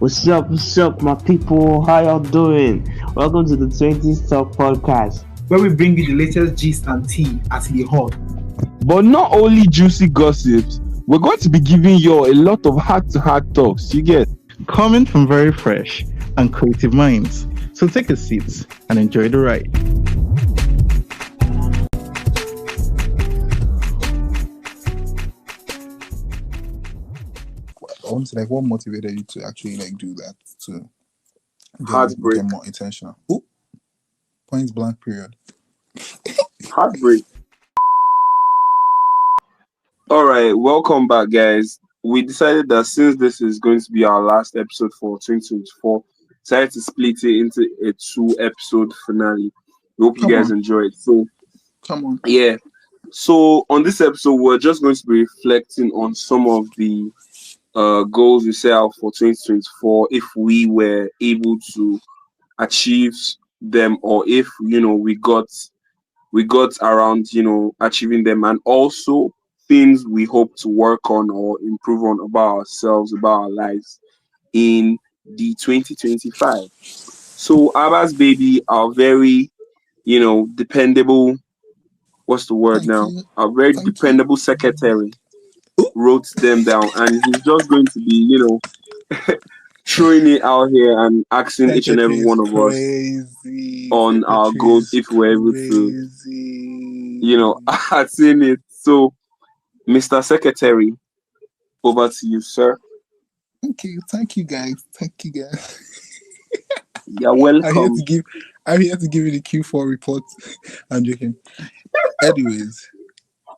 What's up, my people? How y'all doing? Welcome to the 20s Talk Podcast. Where we bring you the latest gist and tea as e hot. But not only juicy gossips, we're going to be giving you a lot of heart-to-heart talks. You get? Coming from very fresh and creative minds. So take a seat and enjoy the ride. Honestly, what motivated you to actually do that to Heartbreak. get more intentional? Oh, point blank period. Heartbreak. All right, welcome back, guys. We decided that since this is going to be our last episode for 2024, decided to split it into a 2-episode finale. We hope you guys enjoy it. So, come on. Yeah. So on this episode, we're just going to be reflecting on some of the goals we set out for 2024, if we were able to achieve them, or if we got around achieving them, and also things we hope to work on or improve on about ourselves, about our lives in the 2025. So Abba's baby, our very dependable, what's the word our very dependable secretary, wrote them down, and he's just going to be throwing it out here and asking each and every one of us on our goals, if we're able to attain it. So Mr. Secretary, over to you, sir. Thank you guys. You're welcome. I'm here to give you the Q4 report. I'm joking. Anyways,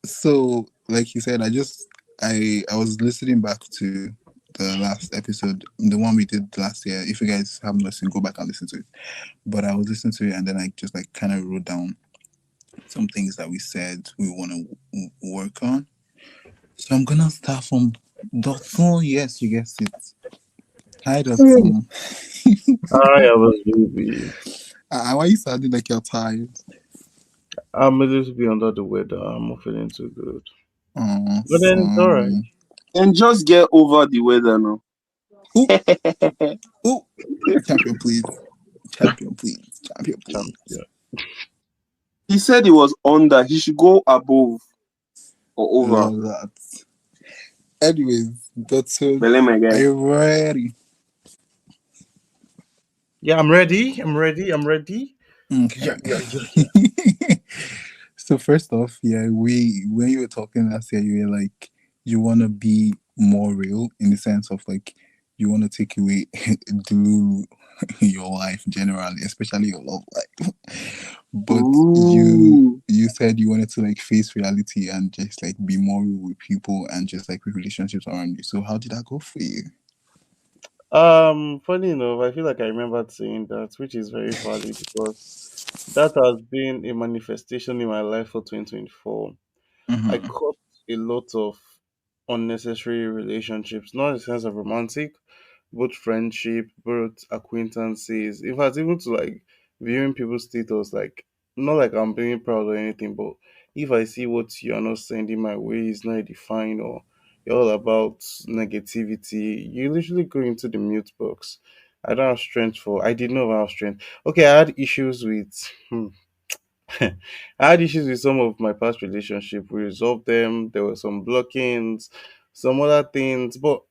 so like you said, I was listening back to the last episode, the one we did last year. If you guys haven't listened, go back and listen to it. But I was listening to it, and then I just kind of wrote down some things that we said we want to work on. So I'm gonna start from Dotson. Yes, you guessed it. Hi, Dotson. Hi, I was baby. Why are you sounding like you're tired? I'm a little bit under the weather. I'm not feeling too good. Oh, but then it's alright. And just get over the weather now. Ooh. Champion, please. Champion. He said he was under. He should go above or over. Love that. Anyways, Dotson, Belay, my guy. are you ready? Yeah, I'm ready. Okay. Yeah. So first off, when you were talking last year, you were like, you want to be more real, in the sense of you want to take away do your life generally, especially your love life. But you said you wanted to face reality and just be more real with people and just with relationships around you. So how did that go for you? Funny enough, I feel like I remembered saying that, which is very valid because that has been a manifestation in my life for 2024. Mm-hmm. I cut a lot of unnecessary relationships, not in the sense of romantic, both friendship, both acquaintances. In fact, even to viewing people's status, not like I'm being proud or anything, but if I see what you are not sending my way is not defined, or you're all about negativity, you literally go into the mute box. I don't have strength for. I did not have strength. Okay, I had issues with. I had issues with some of my past relationship. We resolved them. There were some blockings, some other things, but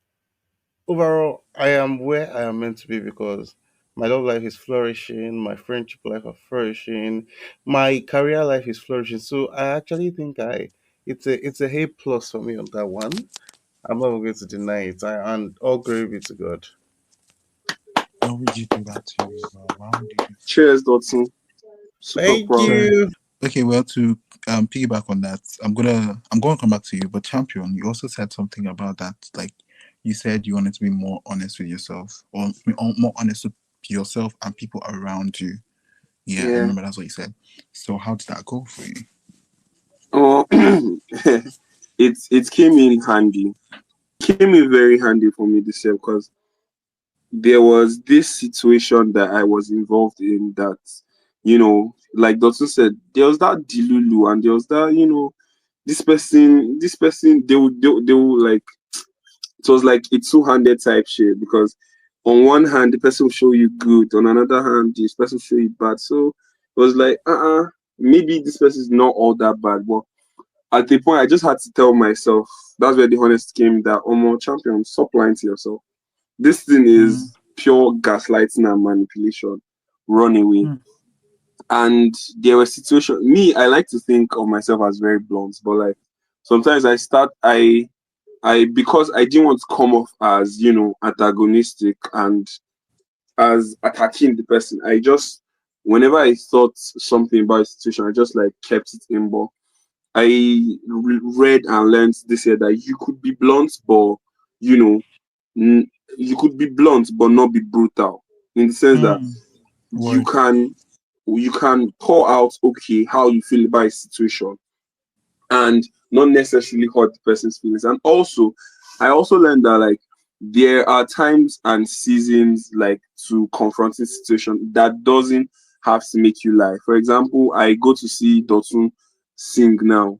overall, I am where I am meant to be because my love life is flourishing, my friendship life are flourishing, my career life is flourishing. So I actually think it's a A plus for me on that one. I'm not going to deny it. And all glory be to God. How would you do that to me, bro? Why would you do that? Cheers, Dotson. Super Thank proud. you. Okay, well, to piggyback on that, I'm gonna come back to you. But Champion, you also said something about that. You said you wanted to be more honest with yourself, or more honest with yourself and people around you. Yeah, I remember that's what you said. So how did that go for you? Oh, it came in handy. Came in very handy for me this year because there was this situation that I was involved in that, like Dotson said, there was that Dilulu, and there was that, this person, they will like, it was like a two-handed type shit, because on one hand the person will show you good, on another hand this person will show you bad. So it was like, maybe this person is not all that bad. But at the point I just had to tell myself, that's where the honesty came, that more champion, stop lying to yourself. This thing is pure gaslighting and manipulation. Run away. And there were situations, me, I like to think of myself as very blunt, but like sometimes I because I didn't want to come off as, antagonistic and as attacking the person. I just, whenever I thought something about a situation, I just like kept it in. But I read and learned this year that you could be blunt, but you know, you could be blunt but not be brutal. In the sense that you Word. can pour out how you feel about a situation and not necessarily hurt the person's feelings. And also, I also learned that like there are times and seasons like to confronting situation that doesn't have to make you lie. For example, I go to see Dotun sing now.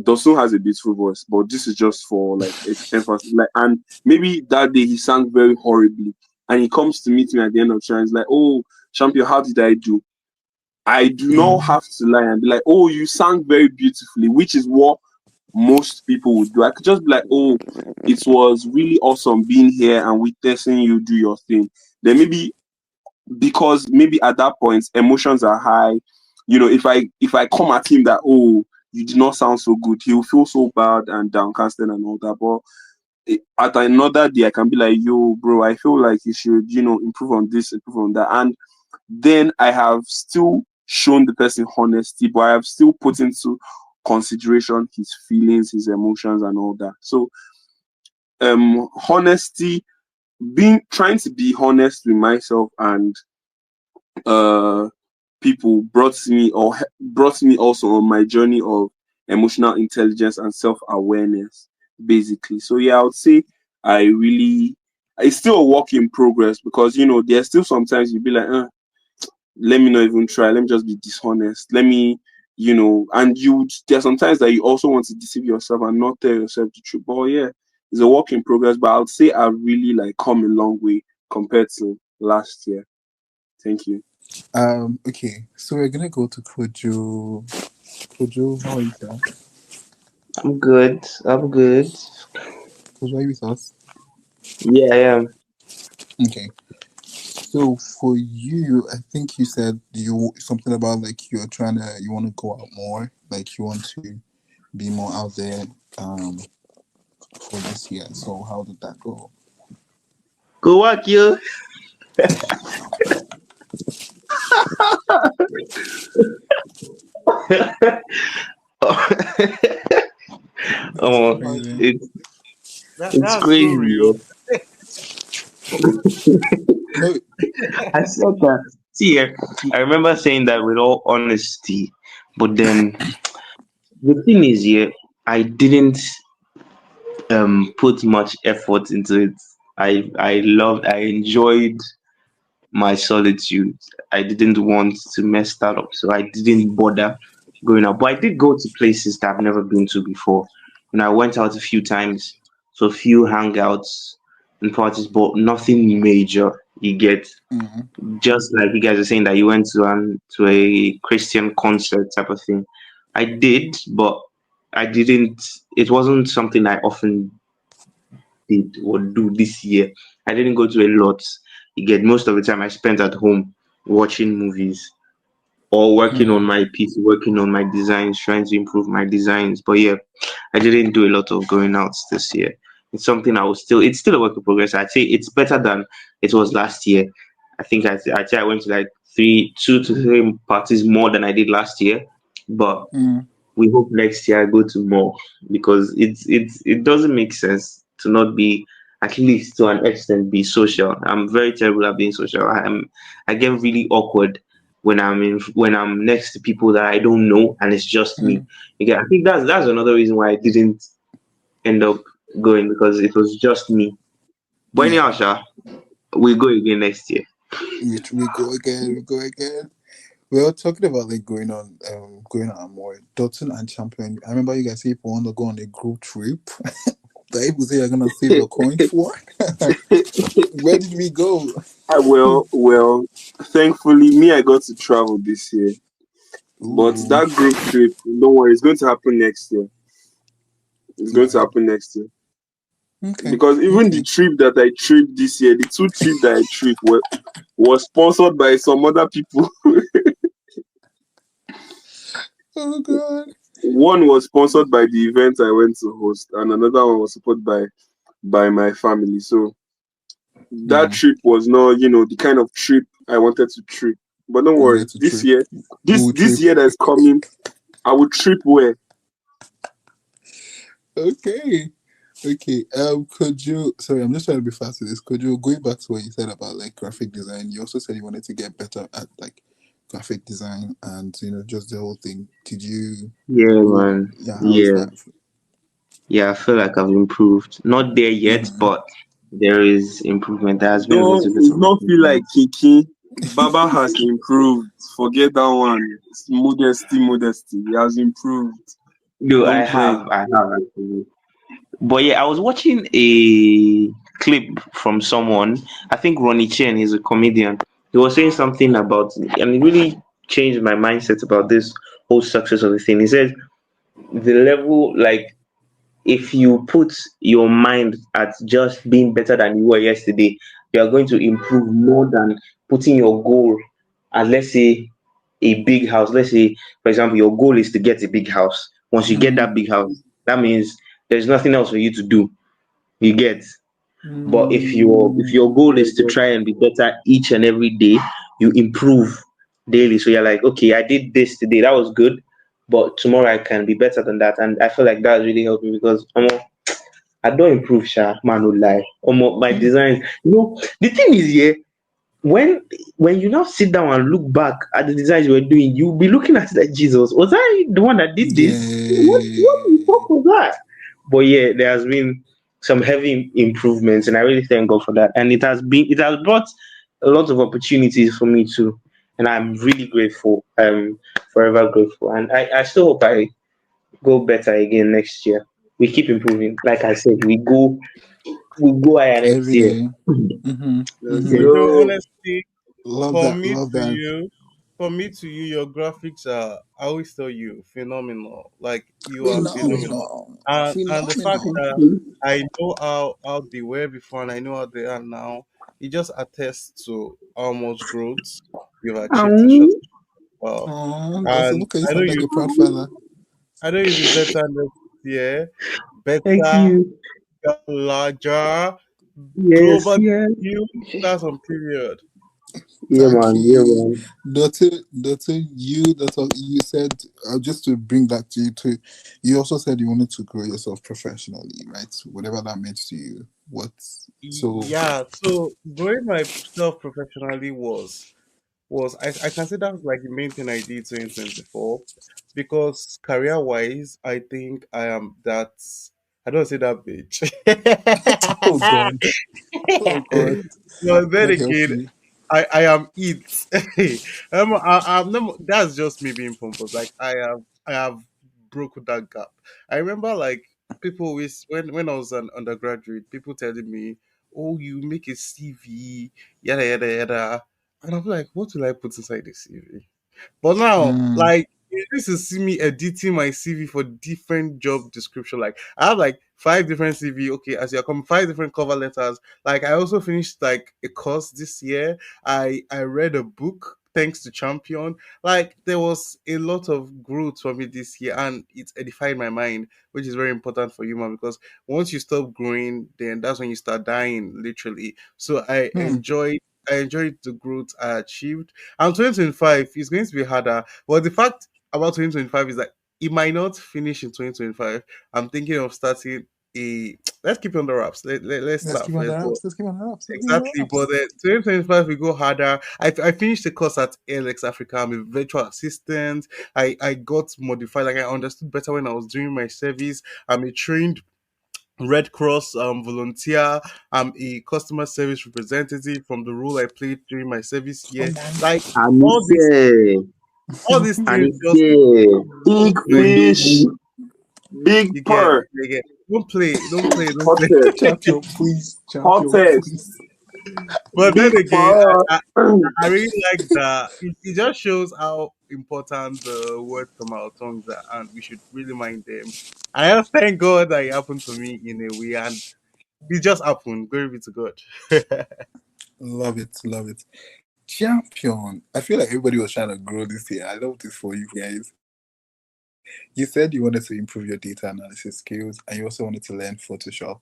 Dotun has a beautiful voice, but this is just for like emphasis. Like, and maybe that day he sang very horribly, and he comes to meet me at the end of the show. And he's like, "Oh, champion, how did I do?" I do not have to lie and be like, "Oh, you sang very beautifully," which is what most people would do. I could just be like, "Oh, it was really awesome being here and witnessing you do your thing." Then maybe because maybe at that point emotions are high, if I come at him that, "Oh, you did not sound so good," he'll feel so bad and downcasted and all that. But at another day, I can be like, "Yo, bro, I feel like you should, improve on this, improve on that," and then I have still shown the person honesty, but I have still put into consideration his feelings, his emotions, and all that. So, honesty, trying to be honest with myself and uh people brought me also on my journey of emotional intelligence and self-awareness, basically. So yeah, I would say it's still a work in progress, because there's still sometimes you'd be like, let me not even try. Let me just be dishonest. Let me, and there are sometimes that you also want to deceive yourself and not tell yourself the truth. But yeah, it's a work in progress. But I would say I've really like come a long way compared to last year. Thank you. Okay, so we're gonna go to Kojo. Kojo, how are you, sir? I'm good. I'm good. Kojo, are you with us? Yeah, I am. Okay. So for you, I think you said you something about like you want to go out more, like you want to be more out there for this year. So how did that go? Go work, you. That's Oh, crazy. it's it's That's so crazy, real. yo. No, I said that. See, I remember saying that with all honesty, but then the thing is, yeah, I didn't put much effort into it. I enjoyed my solitude. I didn't want to mess that up, so I didn't bother going out. But I did go to places that I've never been to before. And I went out a few times, so a few hangouts and parties, but nothing major. You get, mm, just like you guys are saying that you went to a Christian concert type of thing. I did, but I didn't. It wasn't something I often did or do this year. I didn't go to a lot. You get, most of the time I spent at home watching movies or working on mm, my piece, working on my designs, trying to improve my designs. But yeah, I didn't do a lot of going out this year. It's something it's still a work in progress. I'd say it's better than it was last year. I think I'd say I went to like 2 to 3 parties more than I did last year. But mm, we hope next year I go to more, because it doesn't make sense to not be, at least to an extent, be social. I'm very terrible at being social. I get really awkward when I'm next to people that I don't know and it's just me. mm. Again, I think that's another reason why I didn't end up going, because it was just me. But Yeah, anyhow, Sha, we go again next year. we go again. We go again. We were talking about like going on more Dotun and Champion. I remember you guys said if we want to go on a group trip. The people say you're gonna save your coin for. Where did we go? Well, thankfully, me, I got to travel this year. But Ooh, that group trip, don't worry, it's going to happen next year. It's going to right. happen next year. Okay. Because even the Okay. trip that I tripped this year, the two trips that I tripped were was sponsored by some other people. Oh God. One was sponsored by the event I went to host, and another one was supported by my family. So that Hmm. trip was not, the kind of trip I wanted to trip. But don't You worry, wanted to this trip. year, this Ooh, this trip. year that's coming, I will trip where. Okay. Okay. Could you? Sorry, I'm just trying to be fast with this. Could you going back to what you said about like graphic design? You also said you wanted to get better at like graphic design and just the whole thing. Did you? Yeah, Who? man. Yeah. How's Yeah, that? yeah. I feel like I've improved. Not there yet, Mm-hmm. but there is improvement. There has been a No, little bit it's of not feel like improvement. Kiki. Baba has improved. Forget that one. It's modesty, modesty. He has improved. No, Don't play. I have actually. But yeah, I was watching a clip from someone. I think Ronnie Chen is a comedian. He was saying something about, and it really changed my mindset about this whole success of the thing. He said the level, like if you put your mind at just being better than you were yesterday, you are going to improve more than putting your goal at, let's say, a big house. Let's say, for example, your goal is to get a big house. Once you get Mm-hmm. that big house, that means there's nothing else for you to do. You get. But if your goal is to try and be better each and every day, you improve daily. So you're like, okay, I did this today, that was good, but tomorrow I can be better than that. And I feel like that really helped me because I don't improve, sha, man, no lie. My designs. The thing is, yeah, when you now sit down and look back at the designs you were doing, you'll be looking at it like, Jesus, was I the one that did this? What the Yeah. fuck was that? But yeah, there has been some heavy improvements, and I really thank God for that. And it has brought a lot of opportunities for me too, and I'm really grateful. I'm forever grateful, and I still hope I go better again next year. We keep improving. Like I said, we go higher next Every year. day. Mm-hmm. Let's Mm-hmm. So go. honestly, Love for that. me Love to that. you, for me to you, your graphics are, I always tell you, phenomenal. Like you are phenomenal. Phenomenal. And the fact Phenomenal. that I know how they were before and I know how they are now, it just attests to how much growth you've achieved in short Um, while. Oh, that's And look at you I know sound like you a proud father. I know you'll be better next year, Thank better, you. larger, Yes, global yeah. you. That's on period. Yeah, Thank man. Yeah, you. man. That's all you said. Just to bring that to you too. You also said you wanted to grow yourself professionally, right? Whatever that meant to you. What? So. Yeah, so growing myself professionally was I consider like the main thing I did 2024 because career wise I think I am that I don't say that bitch. Oh God. Oh God. But then God help again, you. I am it. I'm not, that's just me being pompous. Like I have broken that gap. I remember like people always when I was an undergraduate, people telling me, "Oh, you make a CV, yada yada yada," and I'm like, "What will I put inside the CV?" But now, Mm, like, you used to see me editing my CV for different job description. Like, I have like five different CV. Okay, as you're coming, five different cover letters. Like, I also finished like a course this year. I read a book thanks to Champion. Like, there was a lot of growth for me this year, and it's edified my mind, which is very important for human because once you stop growing, then that's when you start dying, literally. So hmm. I enjoyed the growth I achieved and 2025 is going to be harder. But the fact about 2025 is that it might not finish in 2025. I'm thinking of starting a. Let's keep it on the wraps. Let's Let's start keep on the first. But wraps. Let's keep on the wraps. Let's keep on the exactly. wraps. But 2025 we go harder. I finished the course at ALX Africa. I'm a virtual assistant. I got modified. Like I understood better when I was doing my service. I'm a trained Red Cross volunteer. I'm a customer service representative from the role I played during my service year. Come on. Like all these Anise. all these things just Anise. Big like You do fish, me. big you get purr. you get. Don't play. Don't play. Don't play. Hottest, Champion, please. Champion, hottest, please. But big then again, Purr. I really like that. It just shows how important the words from our tongues are, and we should really mind them. I just thank God that it happened to me in a way, and it just happened. Glory be to God. Love it, love it. Champion. I feel like everybody was trying to grow this year. I love this for you guys. You said you wanted to improve your data analysis skills and you also wanted to learn Photoshop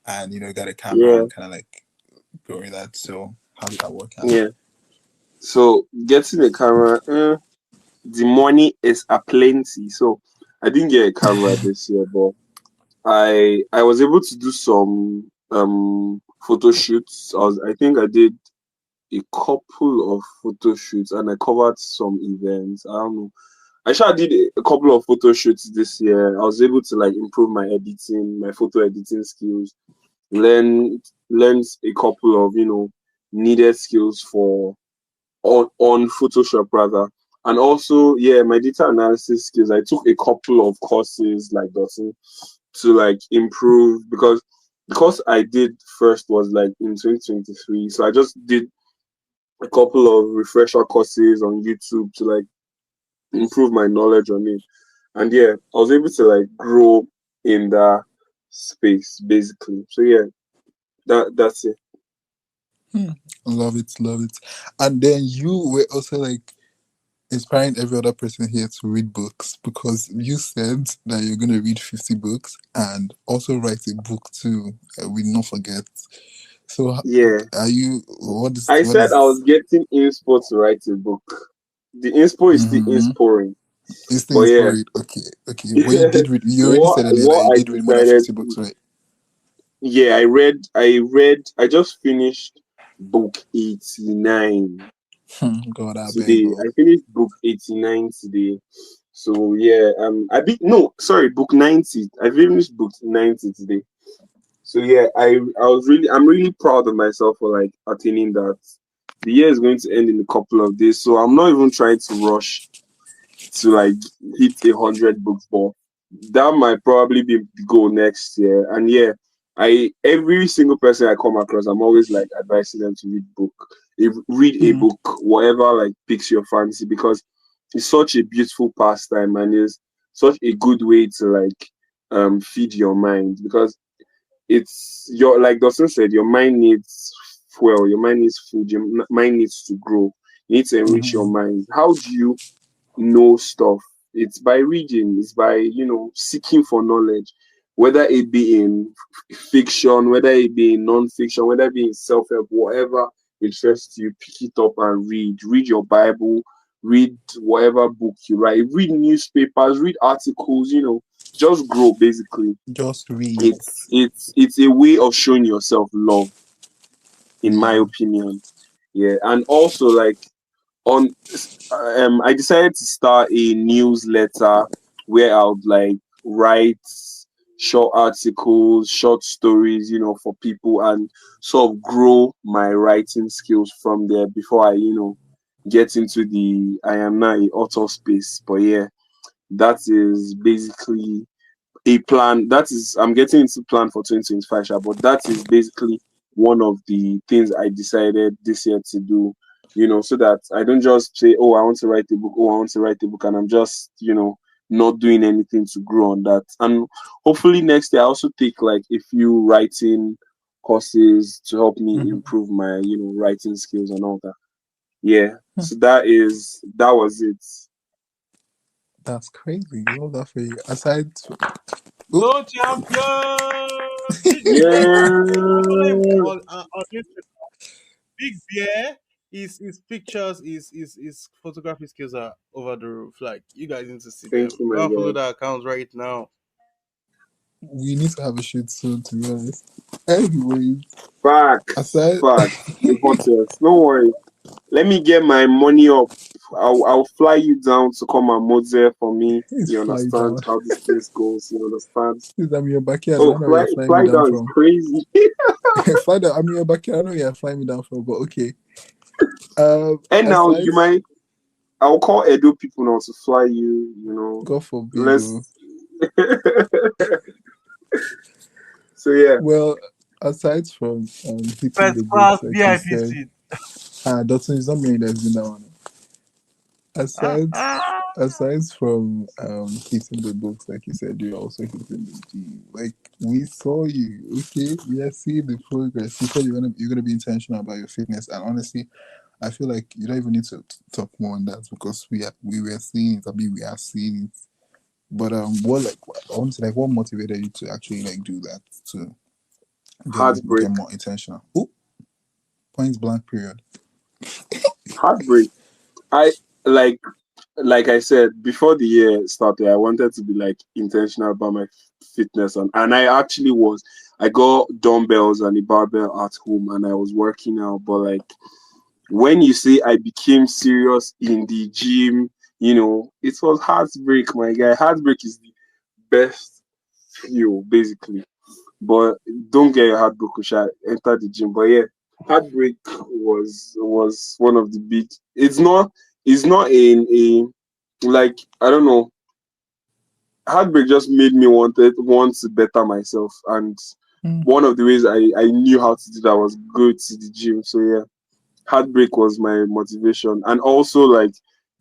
and got a camera Yeah, and kind of like growing that. So how did that work out? yeah. So getting a camera, the money is aplenty. So I didn't get a camera this year, but I was able to do some photo shoots. I think I did a couple of photo shoots and I covered some events. I don't know. I sure did a couple of photo shoots this year. I was able to like improve my editing, my photo editing skills, learn a couple of needed skills for on Photoshop rather. And also, yeah, my data analysis skills. I took a couple of courses like Dawson to like improve because the course I did first was like in 2023. So I just did a couple of refresher courses on YouTube to like improve my knowledge on it. And yeah, I was able to like grow in that space basically. So yeah, that's it. Love it, love it. And then you were also like inspiring every other person here to read books because you said that you're going to read 50 books and also write a book too. We not forget. So Yeah. are you, I what said I was is, getting inspo to write a book. The inspo is still mm-hmm. inspiring. It's But things yeah. for it. Okay, okay. But you did read, you already what said earlier that what you I did read more than decided 50 books, right? yeah, I just finished book 89 God, I beg. today. I finished book 89 today. So yeah, I did no, sorry, book 90. I finished book 90 today. So yeah, I'm really proud of myself for like attaining that. The year is going to end in a couple of days, so I'm not even trying to rush to like hit 100 books, but that might probably be the goal next year. And yeah, I every single person I come across, I'm always like advising them to read a Hmm. book, whatever like piques your fancy, because it's such a beautiful pastime and is such a good way to like feed your mind because it's your like Dawson said, your mind needs fuel, your mind needs food, your mind needs to grow. You need to enrich your Hmm. mind. How do you know stuff? It's by reading, it's by seeking for knowledge, whether it be in fiction, whether it be in non-fiction, whether it be in self-help, whatever interests you, pick it up and read your Bible, read whatever book you write, read newspapers, read articles, just grow basically. Just read. It's a way of showing yourself love, in my Yeah. opinion. Yeah, and also like on I decided to start a newsletter where I would like write short articles, short stories, for people and sort of grow my writing skills from there before I, get into the I am now a author space. But yeah, that is basically a plan. That is, I'm getting into plan for 2025, but that is basically one of the things I decided this year to do, so that I don't just say, oh, I want to write a book, oh, I want to write a book, and I'm just, not doing anything to grow on that. And hopefully next year I also take like a few writing courses to help me Hmm. improve my, writing skills and all that. Yeah. So that was it. That's crazy. Love that for you. Aside, oh, Go champion! Big bear. Follow him Yeah. on Instagram. Big bear. His pictures, his photography skills are over the roof. Like you guys need to see Thank them. you, Go my and follow guy. that account right now. we need to have a shoot soon, to be honest. Anyway, Facts, aside, facts. The hottest. No worry. Let me get my money up. I'll fly you down to come and mode for me. it's You fly understand down. how this place goes. You understand? Since I'm in your backyard, I Oh, don't know where fly you're flying me fly down down is from. crazy. Fly down, I'm in your backyard, I don't know where you're flying me down from, but okay. And now Aside, you might. I'll call Edo people now to fly you. God forbid, Let's. oh. So yeah, Well, aside from hitting the First class books, like you VIP said, seat. Dotson is not me that's in that one. Ah, Aside ah. aside from hitting the books, like you said, you're also hitting the gym. Like we saw you, okay? We are seeing the progress. You said you're gonna be intentional about your fitness, and honestly, I feel like you don't even need to talk more on that because we were seeing it. I mean, we are seeing it. But honestly, like what motivated you to actually like do that to get heartbreak, more intentional? Oh, points blank period. heartbreak. I like like I said before the year started, I wanted to be like intentional about my fitness, and I actually was. I got dumbbells and a barbell at home, and I was working out. But like when you say I became serious in the gym, it was heartbreak, my guy. Heartbreak is the best fuel, basically. But don't get your heart broken, sha. Enter the gym. But yeah, heartbreak was one of the big. It's not in a like I don't know. Heartbreak just made me want to better myself, and Mm. one of the ways I knew how to do that was go to the gym. So yeah, heartbreak was my motivation, and also like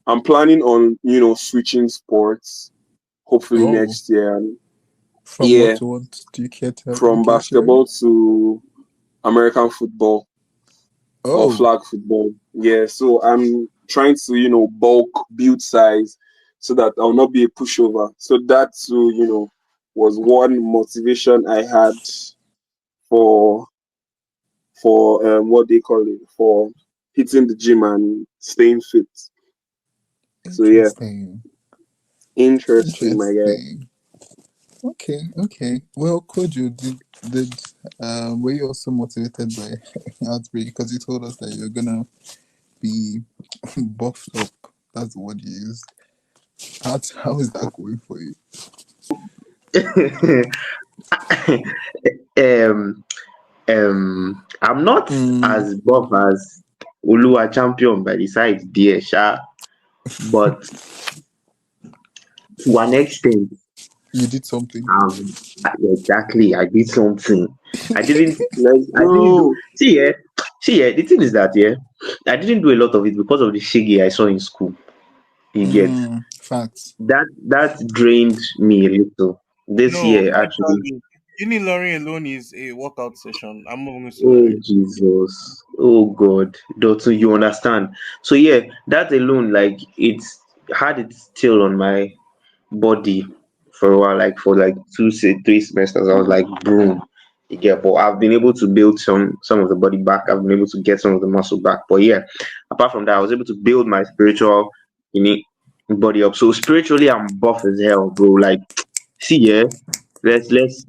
I'm planning on switching sports hopefully Oh, next year, and from what yeah, to what? Do you from care sharing? basketball to American football or Oh, flag football. Yeah, so I'm trying to, bulk, build size so that I'll not be a pushover. So that too, was one motivation I had for what they call it, for hitting the gym and staying fit. So yeah, interesting. interesting, my guy. Interesting. Okay, okay. Well, Kojo, did were you also motivated by outbreak because you told us that you're gonna be buffed up? That's the word you used. How is that going for you? um, I'm not Mm, as buff as Oluwa champion by the side there, sha, but to an extent, you did something. um, exactly, I did something. I didn't do. Go. The thing is that I didn't do a lot of it because of the shiggy I saw in school. You get Facts. that drained me a little. This No, year, let me tell actually. you. Unilorin alone is a workout session. I'm not going to Oh lie. Jesus. Oh God. Dotun, you understand. So yeah, that alone, like it's had its tail on my body for a while, like for like 3 semesters. I was like boom. You get, but I've been able to build some of the body back. I've been able to get some of the muscle back. But yeah, apart from that, I was able to build my spiritual you know, body up. So spiritually I'm buff as hell, bro. Like see let's Snap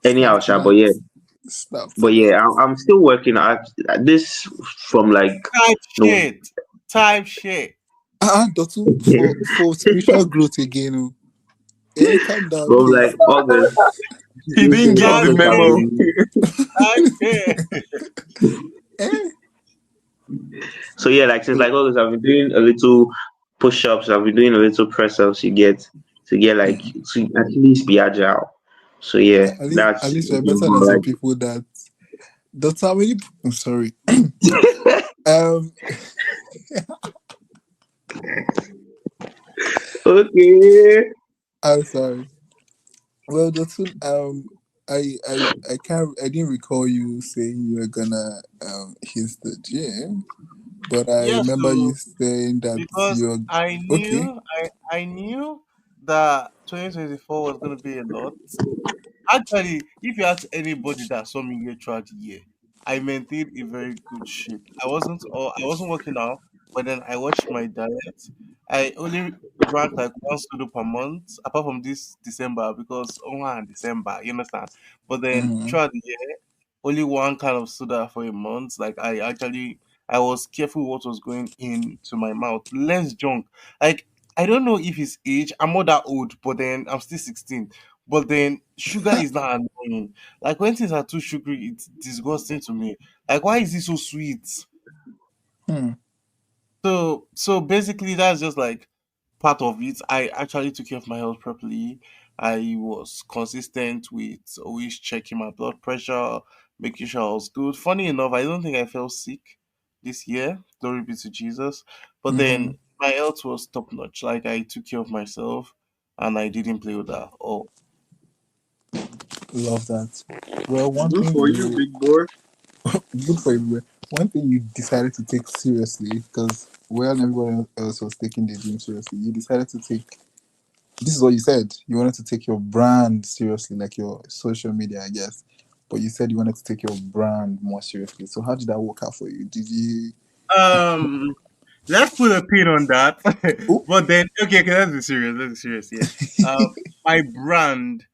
anyhow, to sha, that. Snap to but that. yeah, I'm still working. I this from like Type no shit. Type shit. Dotun, for spiritual growth again. Oh. Calm down, from please. like August. He This didn't is get Type the August. I've shit. memo. been Type shit. Eh? so yeah, like since like August, I've been doing a little push-ups. I've been doing a little press-ups. You get to get like to at least be agile. So yeah, At that's least we're better than some like people that. That's how many. I'm sorry. Um, okay. I'm sorry. Well, Dotun, I can't. I didn't recall you saying you were gonna hit the gym, but I Yeah, remember so you saying that because you're I okay. knew I knew that 2024 was gonna be a lot. Actually, if you ask anybody that saw me here throughout the year, I maintained a very good shape. I wasn't working out, but then I watched my diet. I only drank like one soda per month, apart from this December because only in December, you understand. But then Mm-hmm. throughout the year, only one kind of soda for a month. Like I was careful what was going into my mouth. Less junk. Like I don't know if it's age. I'm not that old, but then I'm still 16. But then sugar is not annoying. Like when things are too sugary, it's disgusting to me. Like why is it so sweet? Hmm. So basically that's just like part of it. I actually took care of my health properly. I was consistent with always checking my blood pressure, making sure I was good. Funny enough, I don't think I felt sick this year. Glory be to Jesus. But Mm-hmm. then my health was top notch. Like I took care of myself and I didn't play with that. Oh, Love that. Well, one Good thing for you, you big boy. good for you. One thing you decided to take seriously because when everyone else was taking the gym seriously, you decided to take. This is what you said. You wanted to take your brand seriously, like your social media, I guess. But you said you wanted to take your brand more seriously. So how did that work out for you? Did you? um, let's put a pin on that. Oh, But then, okay, let's be serious. Let's be serious. Yeah. My brand.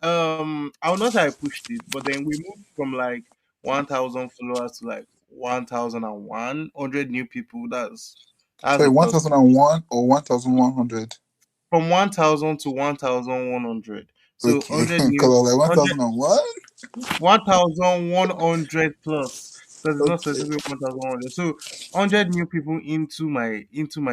I will not say I pushed it, but then we moved from like 1,000 followers to like 1,001 new people. That's sorry, a one plus to thousand me. and one or 1,100. From 1,000 to 1,100. So Okay, 100 because I new, was like 1,001. 1,100 plus because it's not Okay. specifically 1,100. So 100 new people into my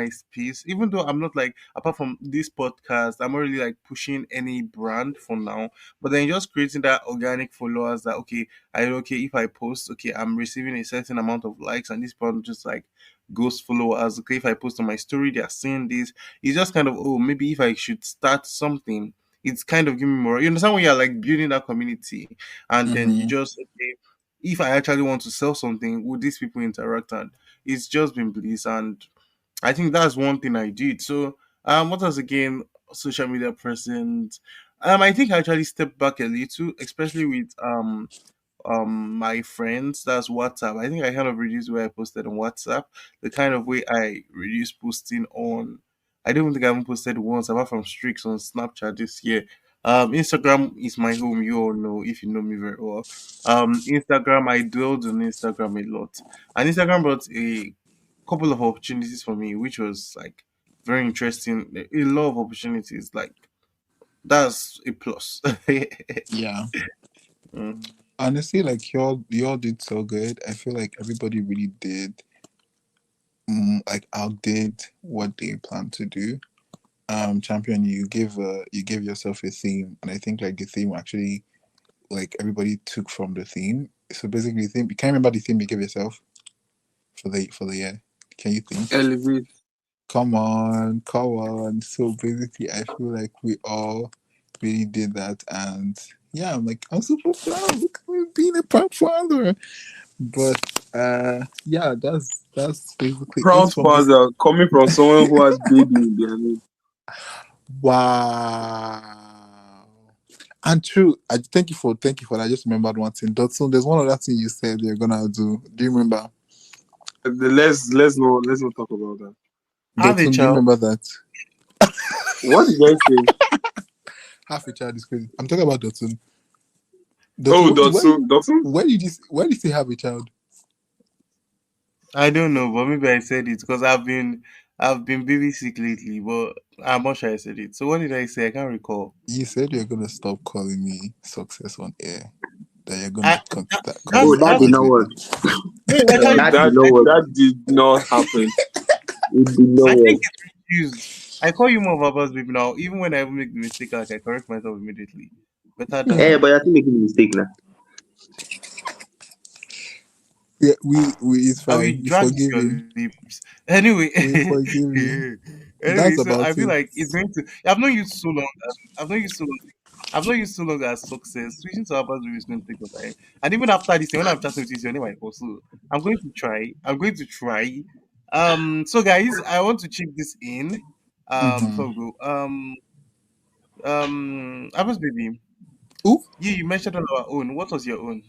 space. Even though I'm not like apart from this podcast, I'm not really like pushing any brand for now. But then just creating that organic followers that okay if I post I'm receiving a certain amount of likes and this brand just like ghost followers. Okay, if I post on my story, they are seeing this. It's just kind of maybe if I should start something. It's kind of giving me more. You understand when you're like building that community and then you Mm-hmm. just okay if I actually want to sell something would these people interact and it's just been bliss and I think that's one thing I did. So what else again, social media presence. I think I actually stepped back a little, especially with my friends. That's WhatsApp. I think I kind of reduced where I posted on WhatsApp, the kind of way I reduced posting on. I don't even think I haven't posted once apart from streaks on Snapchat this year. Instagram is my home. You all know if you know me very well. Instagram, I dwelled on Instagram a lot, and Instagram brought a couple of opportunities for me, which was like very interesting. A lot of opportunities, like that's a plus. Yeah. Mm. Honestly, like y'all did so good. I feel like everybody really did like outdid what they planned to do. Champion, you gave yourself a theme, and I think like the theme actually like everybody took from the theme. So basically, the theme you can't remember the theme you gave yourself for the year. Can you think? Elevate. Come on, come on. So basically, I feel like we all really did that, and yeah, I'm super proud. Look at me being a proud father. But yeah, that's basically it Proud from this. father coming from someone who has baby in their name. Wow. And true, I thank you for that. I just remembered one thing. Dotson, there's one other thing you said you're gonna do. Do you remember? Let's not talk about that. Have a Dotson, do you child. remember that? What did I say? Half a child is crazy. I'm talking about Dotson. Oh, Dotson, Dotson, Dotson. where did you say have a child? I don't know, but maybe I said it because I've been baby sick lately, but I'm not sure I said it. So what did I say? I can't recall. You said you're gonna stop calling me success on air. That you're gonna I that, call Oh, that's me that that's did not motivator. work. no, it actually That did That did. not work. that did not happen. It did not I work. think it's refused. I call you more of baby now, even when I even make the mistake, like I correct myself immediately. Better Eh, than but you're still making a mistake now. Yeah, we it's I fine. will We drag forgive your him. lips. Anyway, We forgive him. anyway, That's so I about feel it. like it's going to. I've known you so long. I've known you so long. I've known you so long as success. Switching to Abbas is going to take some time. And even after this, when I'm chatting with you, it's your name I call. So I'm going to try. I'm going to try. So guys, I want to chip this in. Mm-hmm. Before we go. Abbas baby, Ooh. you mentioned on our own. What was your own?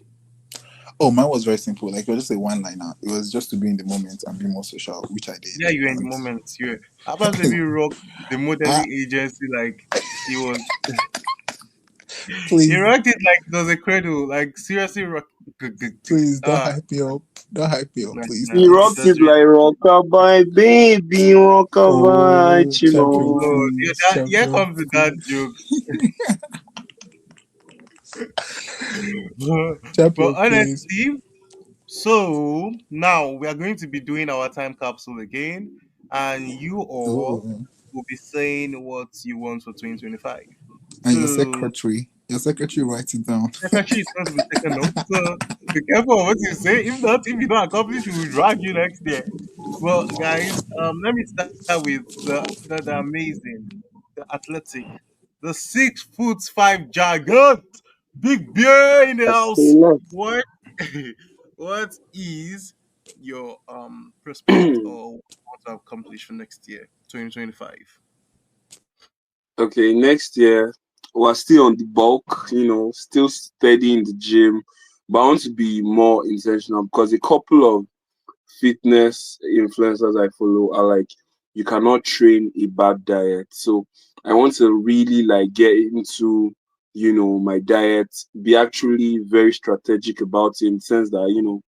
Oh, mine was very simple. Like it was just a one liner. It was just to be in the moment and be more social, which I did. Yeah, you're in the And moment. You Abbas baby rocked the I modeling agency like he was. He please, rocked it like it was a cradle. Like seriously, rock. please don't Ah, hype me up. Don't hype me up, nah, please, He nah, it rocked please. was it really like rockabye, baby, rockabye, Oh, champion, chino. oh yeah. please, Here champion, comes the dad please, joke. But champion, please. honestly, so now we are going to be doing our time capsule again, and you all Oh, will be saying what you want for 2025. And to your secretary writes it down. secretary is supposed to be taken note. So be careful of what you say. If not, if you don't accomplish, we will drag you next year. Well, guys, let me start with the amazing, the athletic, the 6'5" giant, big bear in the That's a house. lot. What what is your prospect or what you want to accomplish for next year, 2025? Okay, next year we're still on the bulk, still steady in the gym, but I want to be more intentional because a couple of fitness influencers I follow are like, you cannot train a bad diet. So I want to really like get into, my diet, be actually very strategic about it in the sense that,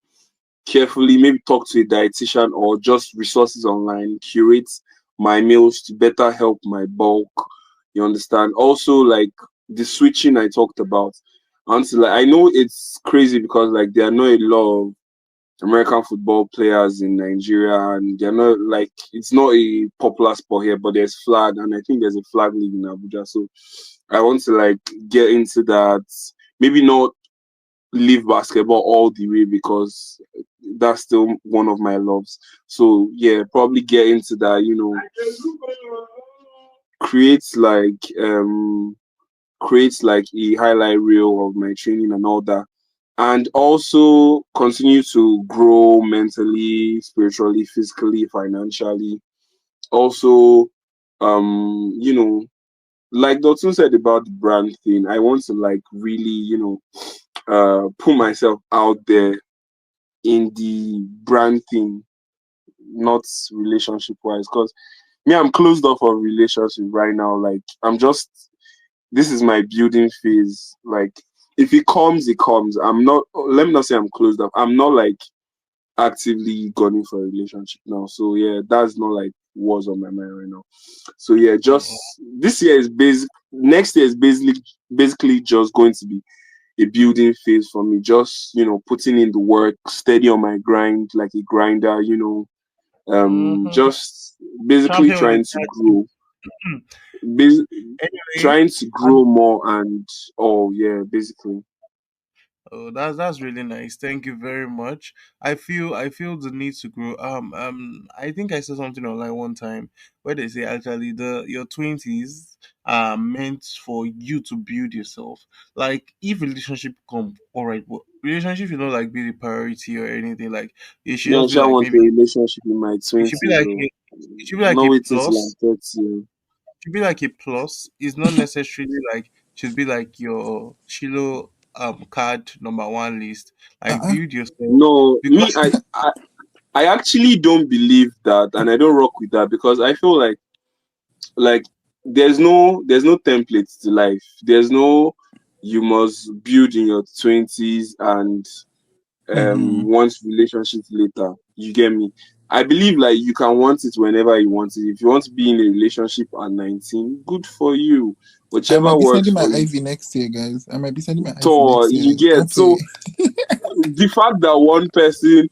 carefully maybe talk to a dietitian or just resources online, curate my meals to better help my bulk. You understand? Also, like the switching I talked about. Honestly, like I know it's crazy because like there are not a lot of American football players in Nigeria, and they're not like it's not a popular sport here, but there's flag, and I think there's a flag league in Abuja. So I want to like get into that. Maybe not leave basketball all the way because that's still one of my loves. So yeah, probably get into that. Create like create like a highlight reel of my training and all that, and also continue to grow mentally, spiritually, physically, financially. Also, like Dotun said about the brand thing, I want to like really, put myself out there in the brand thing, not relationship wise. Because me, I'm closed off of relationship right now. Like I'm just this is my building phase. Like if it comes, it comes. I'm not. Let me not say I'm closed up. I'm not like actively gunning for a relationship now. So yeah, that's not like what's on my mind right now. So yeah, just this year is basic. Next year is basically just going to be a building phase for me. Just putting in the work, steady on my grind like a grinder. Mm-hmm. Just basically Champion with trying to the grow. Bas- anyway. Trying to grow more and oh yeah, basically. Oh, that's really nice. Thank you very much. I feel the need to grow. I think I saw something online one time where they say actually the your 20s are meant for you to build yourself. Like if relationship come, all right, but relationship should not like be the priority or anything. Like it should Me, I just be just like want a maybe relationship in my it should be twenties, like oh. it should be like Not a waiting till I'm plus. 30. Should be like a plus. It's not necessarily like should be like your Chilo card number one list. Like Uh-uh. build yourself No, because me, I actually don't believe that, and I don't rock with that because I feel like there's no template to life. There's no you must build in your twenties and Mm-hmm. want relationships later. You get me? I believe like you can want it whenever you want it. If you want to be in a relationship at 19, good for you. I might Whichever be works sending my for you. IV next year, guys. I might be sending my IV So next year. you get Don't play. so the fact that one person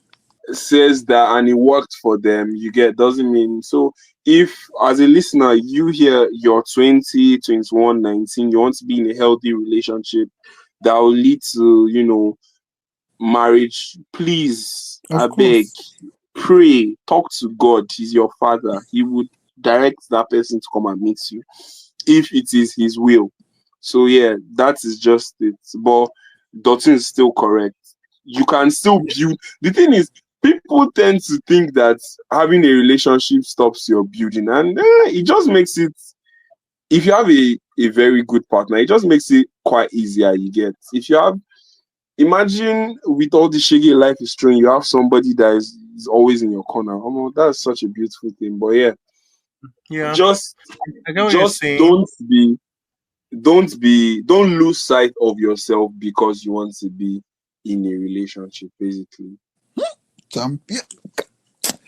says that and it worked for them, you get doesn't mean so if as a listener you hear you're 20, 21, 19, you want to be in a healthy relationship that will lead to, marriage, please, I Of beg, course. pray, talk to God. He's your father. He would direct that person to come and meet you if it is his will. So yeah, that is just it. But Dotun is still correct. You can still build. The thing is, people tend to think that having a relationship stops your building, and it just makes it. If you have a very good partner, it just makes it quite easier. You get if you have imagine with all the shaggy life is throwing, you have somebody that is always in your corner. Oh, that's such a beautiful thing. But yeah, yeah, just I get what you're just saying. don't lose sight of yourself because you want to be in a relationship, basically. Champion.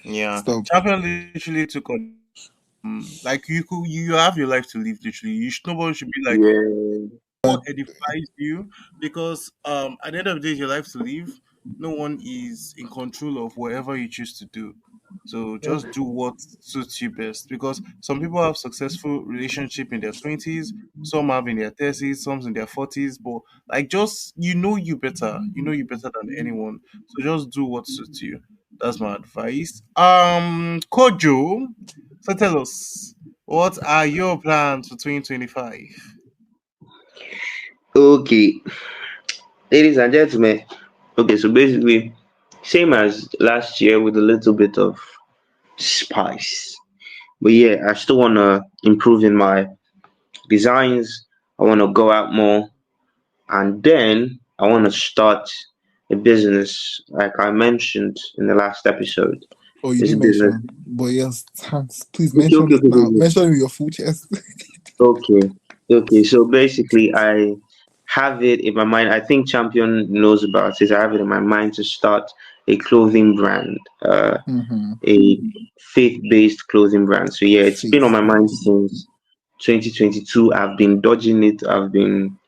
Yeah, Stop. champion literally took on like you have your life to live literally. Nobody should be like Yeah. what edifies you because at the end of the day, it's your life to live. No one is in control of whatever you choose to do. So just do what suits you best, because some people have successful relationship in their 20s, some have in their 30s, some in their 40s, but like just you better. You know you better than anyone. So just do what suits you. That's my advice. Kojo, so tell us, what are your plans for 2025? Okay, ladies and gentlemen. Okay, so basically, same as last year with a little bit of spice. But yeah, I still want to improve in my designs. I want to go out more, and then I want to start a business, like I mentioned in the last episode. Oh, you This didn't business. mention, but yes, thanks. Please Okay, mention okay, it okay, now. okay. Mention it with your full chest. Okay, okay. So basically, I have it in my mind. I think Champion knows about it. I have it in my mind to start a clothing brand, Mm-hmm. a faith-based clothing brand. So yeah, it's been on Faith. my mind since 2022. I've been dodging it. I've been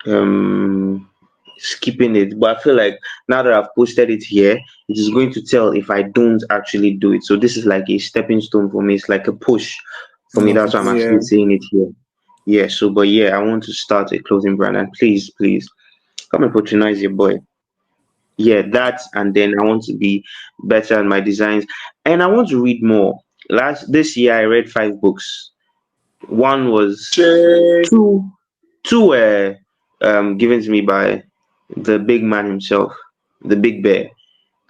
um skipping it, but I feel like now that I've posted it here, it is going to tell if I don't actually do it. So this is like a stepping stone for me. It's like a push for me. Love That's it. why I'm Yeah. actually saying it here. Yeah, so but yeah, I want to start a clothing brand, and please, please come and patronize your boy. Yeah, that, and then I want to be better in my designs, and I want to read more. Last this year I read 5 books. One was Shit. two two were given to me by the big man himself, the big bear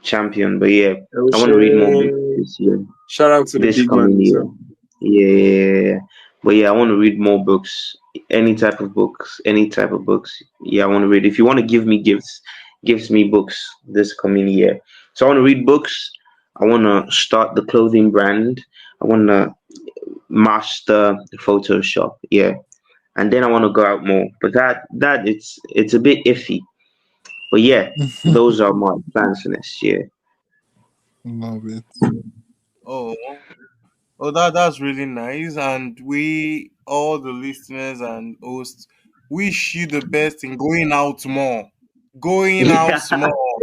champion. But yeah, Oh I want to read more books shit. this year, Shout out to the this big man coming year. himself. Yeah, yeah, yeah. But yeah, I want to read more books, any type of books, any type of books. Yeah, I want to read. If you want to give me gifts, gives me books this coming year. So I want to read books. I want to start the clothing brand. I want to master Photoshop. Yeah, and then I want to go out more. But that it's a bit iffy. But yeah, those are my plans for next year. Love it. Oh, oh, that's really nice, and we all the listeners and hosts wish you the best in going out more, going Yeah, out more.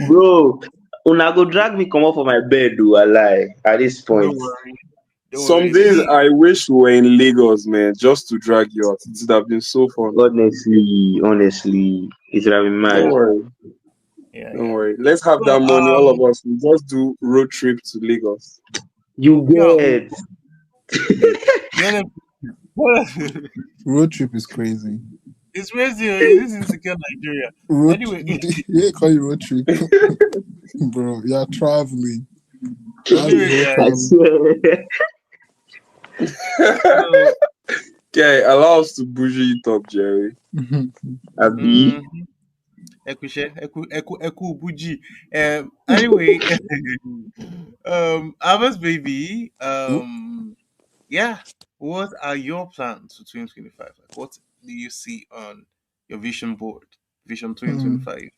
bro. Una go drag me come up for my bed, do I lie? At this Don't point, worry, don't Some worry. days See, I wish we were in Lagos, man, just to drag you out. It would have been so fun. honestly, it would have been Don't mad. worry. yeah, Don't yeah. worry. Let's have So, that money. All of us will just do road trip to Lagos. You yeah, get yeah. Road trip is crazy. It's crazy. This is insecure Nigeria. Anyway, Yeah, call it road trip, bro. You're traveling. That's the anyway, whole I guys. travel. swear. So, Okay, allow us to bougie it up, Jerry. Abi. mm, Ekushe, Eku Buji. Anyway, Abbas baby. Yeah. What are your plans for 2025? Like, what do you see on your vision board? Vision Hmm. 2025.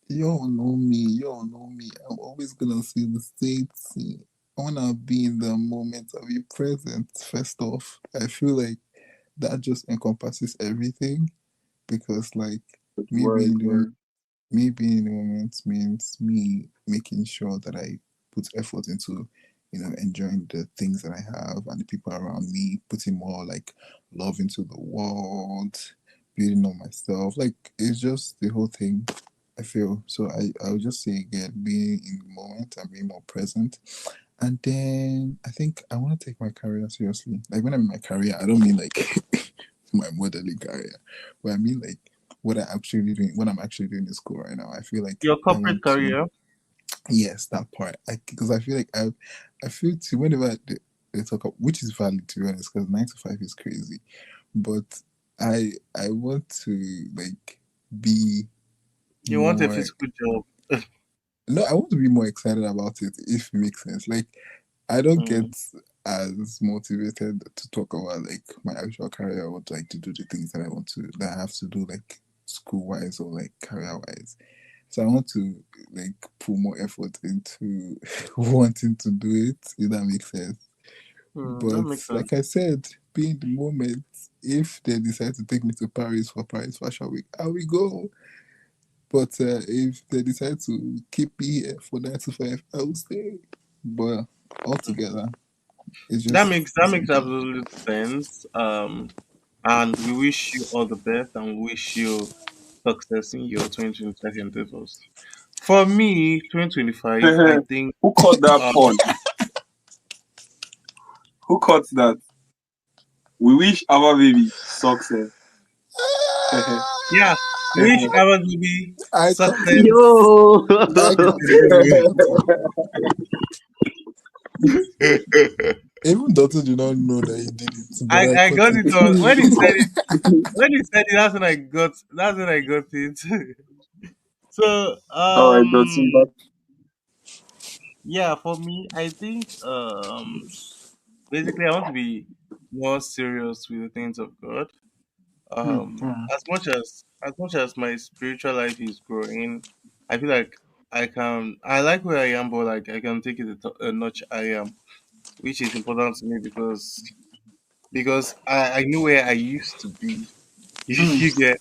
You all know me. You all know me. I'm always gonna see the states. I wanna be in the moment of your present. First off, I feel like that just encompasses everything because, like, me Word, being the word. me being in the moment means me making sure that I put effort into, enjoying the things that I have and the people around me, putting more like love into the world, building on myself. Like it's just the whole thing. I feel so. I would just say again, being in the moment and being more present. And then I think I want to take my career seriously. Like when I mean my career, I don't mean like my modeling career, but I mean like what I'm actually doing in school right now. I feel like Your I corporate want to, career. yes, that part. Because I feel like I feel too whenever they talk about, which is valid to be honest, because 9 to 5 is crazy, but I want to like be You want a more. physical job. No, I want to be more excited about it if it makes sense. Like I don't get Mm. as motivated to talk about like my actual career. I want like to do the things that I want to that I have to do like school wise or like career wise. So I want to like put more effort into wanting to do it, if that makes sense. That But makes sense. like I said, be in the moment. If they decide to take me to Paris for Paris Fashion Week, I will go. But if they decide to keep me here for 9 to 5, I will stay. But altogether, it's That just makes the that same makes thing. absolute sense. And we wish you all the best, and we wish you success in your 2025 endeavors. For me, 2025, I think, Who caught that uh, pun? Who caught that? We wish our baby success. yeah, wish our baby I caught success. it. Yo. I caught it. Even Doctor did not know that he did it, but I I caught got it. it on when he said it. When he said it, that's when I got it. So All right, Dotun, back. yeah, for me, I think basically I want to be more serious with the things of God. As much as my spiritual life is growing, I feel like I like where I am, but like I can take it a notch I am, which is important to me because I know where I used to be. You get.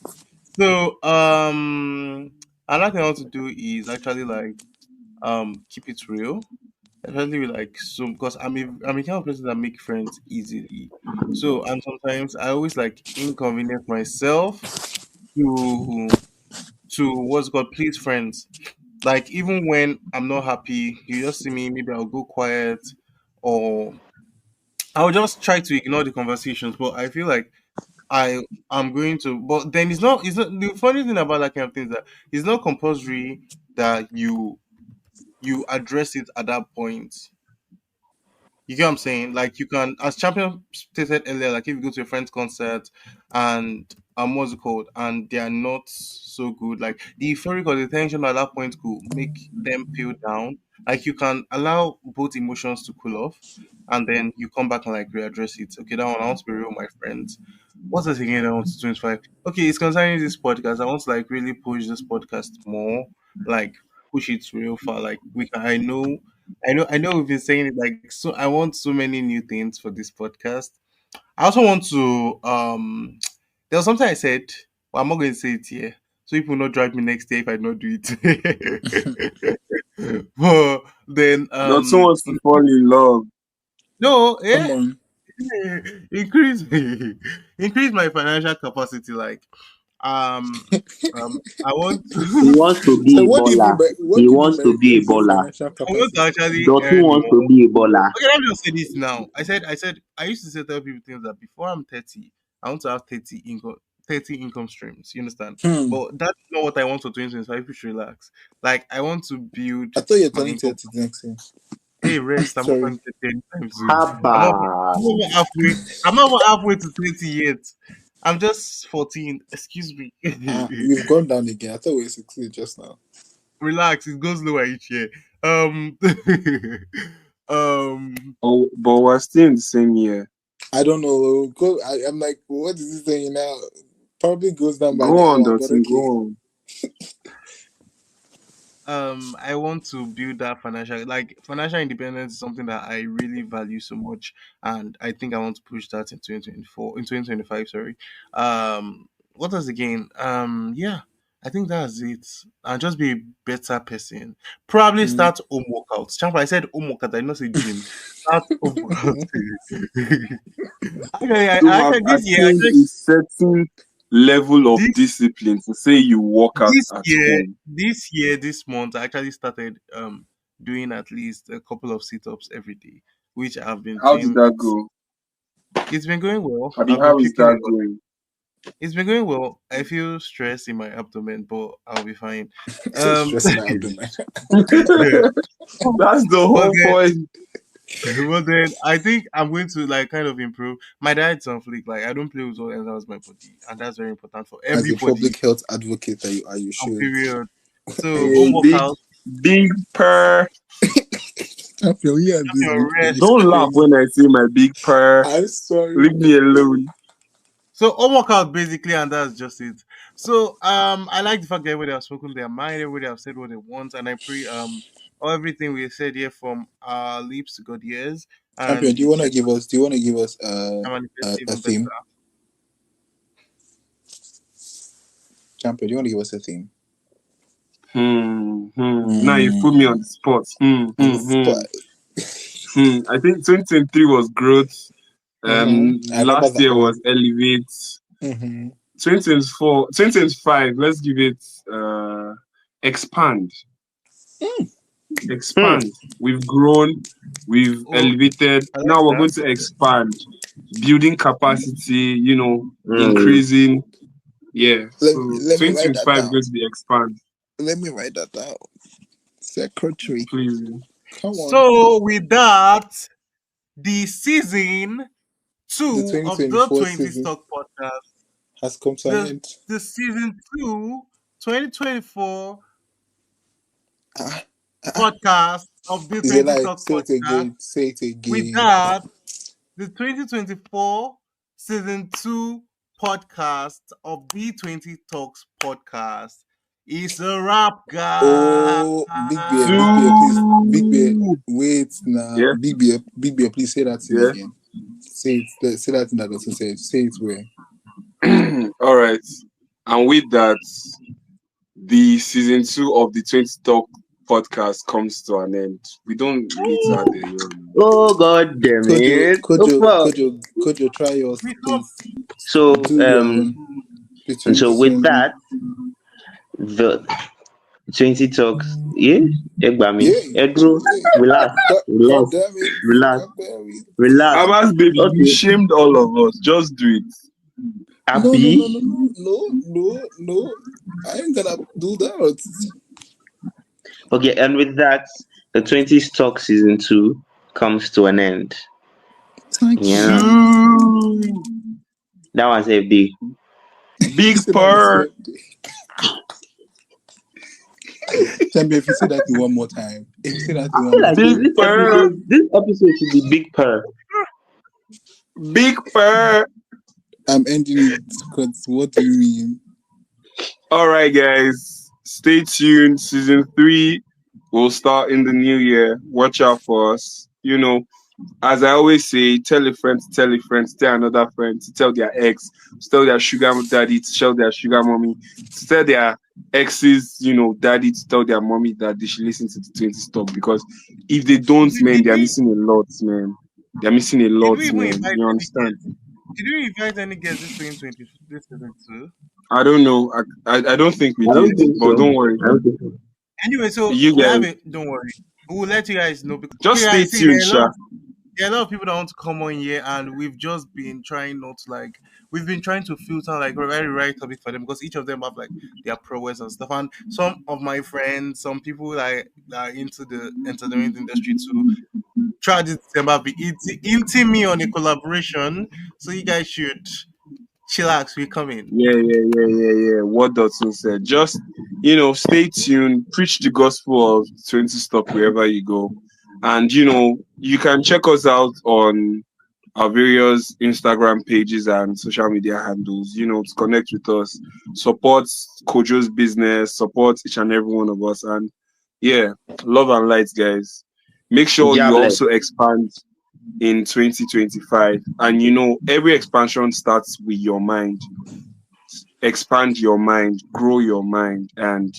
So another thing I want to do is actually like keep it real. Especially with like some because I'm a kind of person that make friends easily. So and sometimes I always like inconvenience myself to what's it called please friends. Like even when I'm not happy, you just see me, maybe I'll go quiet or I'll just try to ignore the conversations. But I feel like I'm going to, but then it's not the funny thing about that kind of thing is that it's not compulsory that you address it at that point. You get what I'm saying? Like you can, as Champion stated earlier, like if you go to a friend's concert and what's it called, and they are not so good, like the euphoric or the tension at that point could make them peel down. Like you can allow both emotions to cool off, and then you come back and like readdress it. Okay, that one I want to be real with my friends. What's this again? I want to 25. Okay, it's concerning this podcast. I want to like really push this podcast more, like push it real far. Like we can. I know we've been saying it like so I want so many new things for this podcast. I also want to there was something I said, but I'm not going to say it here. So people will not drive me next year if I don't do it. But then Dotun wants to fall in love. no, Come yeah. on. increase increase my financial capacity like um I want He wants to be So a baller. what He do you mean wants by to be a increase your baller. financial I want to capacity? actually Dotun earn wants to more. be a baller. Okay, let me just say this now. I used to say tell people things that before I'm 30, I want to have 30 income streams. You understand? Hmm. But that's not what I want for 2025. You should relax. Like I want to build I thought you're my turning income. 30 next year. Hey, rest. I'm not Sorry. going to 30 anytime soon. Haba. I'm not even halfway. I'm not even halfway to 30 yet. I'm just 14. Excuse me. You've gone down again. I thought we were 16 just now. Relax. It goes lower each year. Um, um, Oh, but we're still in the same year. I don't know. I'm like, what is he saying now? Probably goes down by Go the on, hour, but Dotun, go okay. on. I want to build that financial independence is something that I really value so much, and I think I want to push that in 2024, in 2025. Sorry. What else again? Yeah, I think that's it. And just be a better person. Probably Mm. start home workouts. Champ, I said home workout. I did not say gym. Start home workouts. Actually, To have this year, attained a certain level of this discipline to say you work out at home. this month, I actually started doing at least a couple of sit-ups every day, which I've been How did doing. that go? It's been going well. I mean, I've been how is puking a that lot. going? It's been going well. I feel stress in my abdomen, but I'll be fine. So Um, stressing my abdomen. That's the but whole point. but then I think I'm going to like kind of improve. My diet's on fleek. Like I don't play with what enters my body, and that's very important for As a everybody. public health advocate that you are, you On should. period. So home Hey, workout, big purr. I feel you and this your big face. It's Don't laugh crazy. when I say my big purr. I'm sorry. Leave me alone. So home workout basically, and that's just it. So I like the fact that everybody have spoken their mind, everybody have said what they want, and I pray all everything we said here from our lips to God ears, Champion, and do you wanna give us I manifest a even better. theme? Champion, do you wanna give us a theme? Now you put me on the spot. On the spot. I think 2023 was growth. I remember Last that year one. was elevate. Mm-hmm. 2024, 2025. Let's give it expand. Hmm. Expand. We've grown. We've Oh, elevated. I like Now we're that. going to expand. Building capacity. Hmm. Increasing. Yeah. Let, So let me write that 2025 is down. going to be expand. Let me write that down. Secretary. Please. Come on. So with that, the season The 2 of the 2024 20 season Stock Podcast, has come to an the end. the season 2, 2024 Ah, ah. podcast of the Is it 20 like Talk say it Podcast. again? Say it With again. that, the 2024 season 2 podcast of the 20 Talks podcast is a wrap, guys. Oh, Big Bear, please, Big Bear. Two. Wait now, Yeah. Big Bear, please say that thing Yeah. again. Say it. Say that thing that also said. Say it where. All right. And with that, the season 2 of the 20 Talk podcast comes to an end. We don't need to add a year. Oh God damn it! Oh fuck. Kojo, try yours, We come, please. So Do your own between so the with season. that, the 20 talks. Yeah, Egbami. Yeah, Edro, relax, God relax, damn it, relax, God damn it. relax. Abbas, baby, you Okay, shamed all of us. Just do it. No, Abi. no. I ain't gonna do that. Okay, and with that, the 20 stock season 2 comes to an end. Thank Yeah, you. Two. that was a big. Big You said that the Purr. same day. Champion, if you say that in one more time, if you say that in I one feel more like Big time, Purr. this episode should be big per. Big Purr. I'm ending it because what do you mean? All right, guys. Stay tuned. Season 3 will start in the new year. Watch out for us. As I always say, tell a friend to tell a friend to tell another friend to tell their ex, to tell their sugar daddy, to tell their sugar mommy, to tell their exes, daddy, to tell their mommy that they should listen to the 20 stuff. Because if they don't, man, did they're we missing a lot, man. They're missing a did lot, we even man. invite You any understand? guests? Did we invite any guests this 2020 this season 2? I don't know. I don't think we I don't did, think but so. don't worry. I don't think so. Anyway, so You we have guys, it. Don't worry. We will let you guys know because just okay, stay guys, see tuned, Sha. there are a lot of people that want to come on here, and we've just been trying not to like we've been trying to filter like a very right topic for them because each of them have like their prowess and stuff. And some of my friends, some people like that are into the entertainment industry too, try this December be hinting me on a collaboration. So you guys should chillax. We come in. Yeah. What Dotson said. Just stay tuned. Preach the gospel of 20 Stop wherever you go, and you can check us out on our various Instagram pages and social media handles. To connect with us, support Kojo's business, support each and every one of us, and yeah, love and light, guys. Make sure you Jobless. also expand in 2025. And every expansion starts with your mind. Expand your mind, grow your mind, and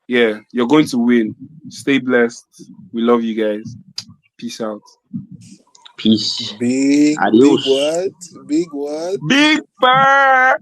yeah, you're going to win. Stay blessed. We love you guys. Peace out. Peace. Big Adios. what? Big what? Big Purr!